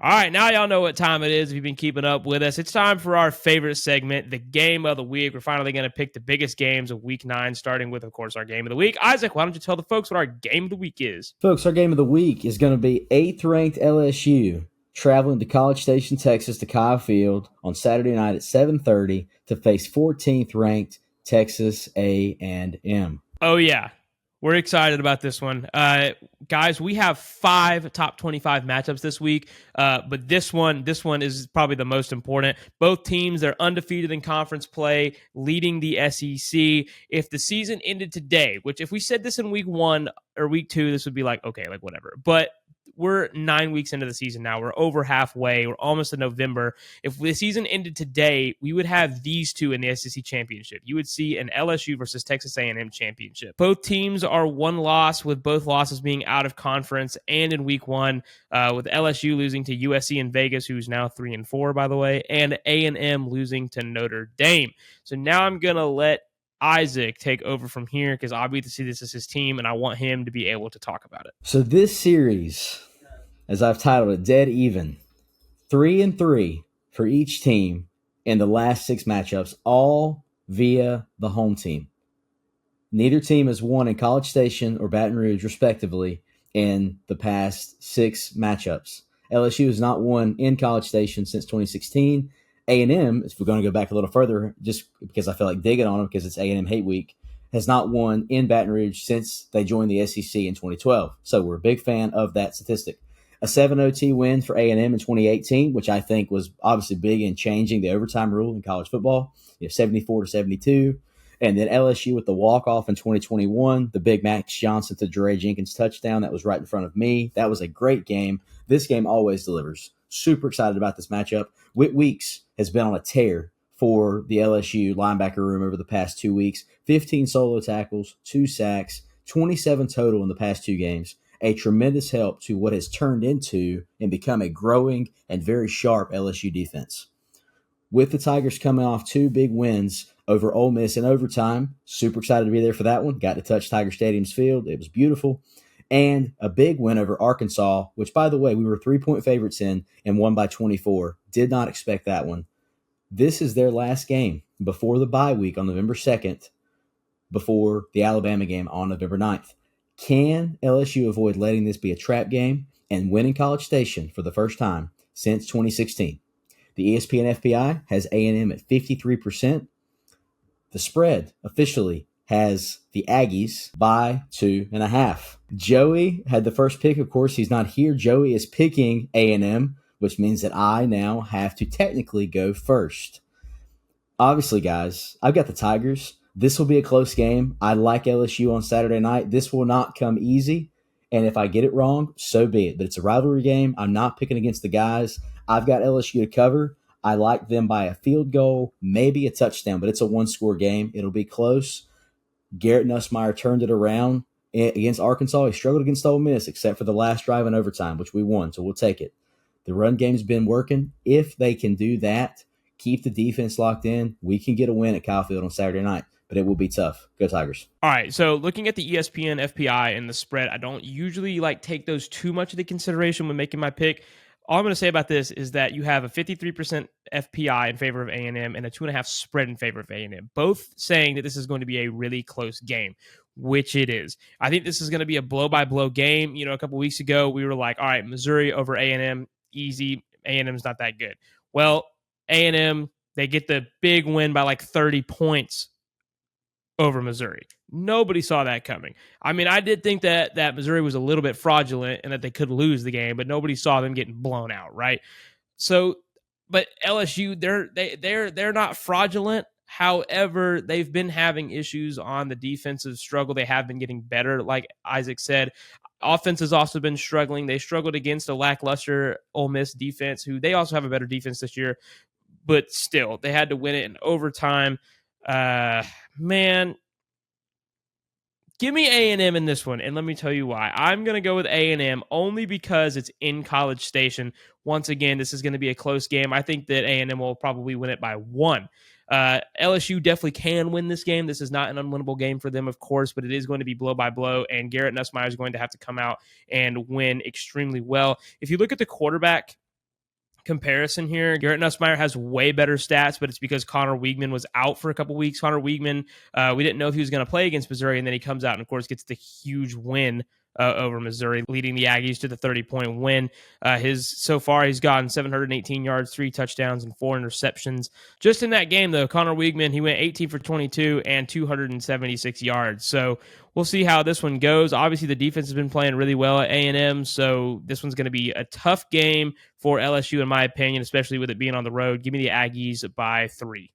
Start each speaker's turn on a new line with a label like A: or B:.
A: All right, now y'all know what time it is if you've been keeping up with us. It's time for our favorite segment, the Game of the Week. We're finally going to pick the biggest games of Week 9, starting with, of course, our Game of the Week. Isaac, why don't you tell the folks what our Game of the Week is?
B: Folks, our Game of the Week is going to be 8th-ranked LSU traveling to College Station, Texas to Kyle Field on Saturday night at 7:30 to face 14th-ranked Texas A&M.
A: Oh, yeah. We're excited about this one. Guys, we have 5 top 25 matchups this week, but this one is probably the most important. Both teams, they're undefeated in conference play, leading the SEC. If the season ended today, which if we said this in week 1 or week 2, this would be like, okay, like whatever. But we're 9 weeks into the season now. We're over halfway. We're almost in November. If the season ended today, we would have these two in the SEC championship. You would see an LSU versus Texas A&M championship. Both teams are one loss, with both losses being out of conference and in week 1, with LSU losing to USC in Vegas, who's now 3-4, by the way, and A&M losing to Notre Dame. So now I'm going to let Isaac take over from here because obviously this is his team and I want him to be able to talk about it.
B: So this series, as I've titled it, Dead Even, 3-3 for each team in the last 6 matchups, all via the home team. Neither team has won in College Station or Baton Rouge, respectively, in the past 6 matchups. LSU has not won in College Station since 2016. A&M, if we're going to go back a little further, just because I feel like digging on them because it's A&M Hate Week, has not won in Baton Rouge since they joined the SEC in 2012. So we're a big fan of that statistic. A 7-0 win for A&M in 2018, which I think was obviously big in changing the overtime rule in college football, 74-72. And then LSU with the walk-off in 2021, the big Max Johnson to Jere Jenkins touchdown that was right in front of me. That was a great game. This game always delivers. Super excited about this matchup. Whit Weeks has been on a tear for the LSU linebacker room over the past 2 weeks. 15 solo tackles, 2 sacks, 27 total in the past 2 games. A tremendous help to what has turned into and become a growing and very sharp LSU defense. With the Tigers coming off 2 big wins over Ole Miss in overtime, super excited to be there for that one. Got to touch Tiger Stadium's field. It was beautiful. And a big win over Arkansas, which, by the way, we were 3-point favorites in and won by 24. Did not expect that one. This is their last game before the bye week on November 2nd, before the Alabama game on November 9th. Can LSU avoid letting this be a trap game and win in College Station for the first time since 2016? The ESPN FPI has A&M at 53%. The spread officially has the Aggies by 2.5. Joey had the first pick. Of course, he's not here. Joey is picking A&M, which means that I now have to technically go first. Obviously, guys, I've got the Tigers. This will be a close game. I like LSU on Saturday night. This will not come easy, and if I get it wrong, so be it. But it's a rivalry game. I'm not picking against the guys. I've got LSU to cover. I like them by a field goal, maybe a touchdown, but it's a 1-score game. It'll be close. Garrett Nussmeier turned it around against Arkansas. He struggled against Ole Miss, except for the last drive in overtime, which we won, so we'll take it. The run game's been working. If they can do that, keep the defense locked in, we can get a win at Kyle Field on Saturday night, but it will be tough. Go Tigers.
A: All right, so looking at the ESPN FPI and the spread, I don't usually take those too much into consideration when making my pick. All I'm going to say about this is that you have a 53% FPI in favor of A&M and a 2.5 spread in favor of A&M, both saying that this is going to be a really close game, which it is. I think this is going to be a blow-by-blow game. A couple weeks ago, we were like, all right, Missouri over A&M, easy. A&M's not that good. Well, A&M, they get the big win by 30 points over Missouri. Nobody saw that coming. I mean, I did think that Missouri was a little bit fraudulent and that they could lose the game, but nobody saw them getting blown out, right? So, but LSU, they're not fraudulent. However, they've been having issues on the defensive struggle. They have been getting better, like Isaac said. Offense has also been struggling. They struggled against a lackluster Ole Miss defense, who they also have a better defense this year, but still, they had to win it in overtime. Man, give me A&M in this one, and let me tell you why. I'm going to go with A&M only because it's in College Station. Once again, this is going to be a close game. I think that A&M will probably win it by 1. LSU definitely can win this game. This is not an unwinnable game for them, of course, but it is going to be blow by blow, and Garrett Nussmeier is going to have to come out and win extremely well. If you look at the quarterback comparison here. Garrett Nussmeier has way better stats, but it's because Connor Weigman was out for a couple weeks. Connor Weigman, we didn't know if he was going to play against Missouri, and then he comes out and, of course, gets the huge win over Missouri, leading the Aggies to the 30-point win. So far, he's gotten 718 yards, 3 touchdowns, and 4 interceptions. Just in that game, though, Connor Weigman, he went 18 for 22 and 276 yards. So we'll see how this one goes. Obviously, the defense has been playing really well at A&M, so this one's going to be a tough game for LSU, in my opinion, especially with it being on the road. Give me the Aggies by 3.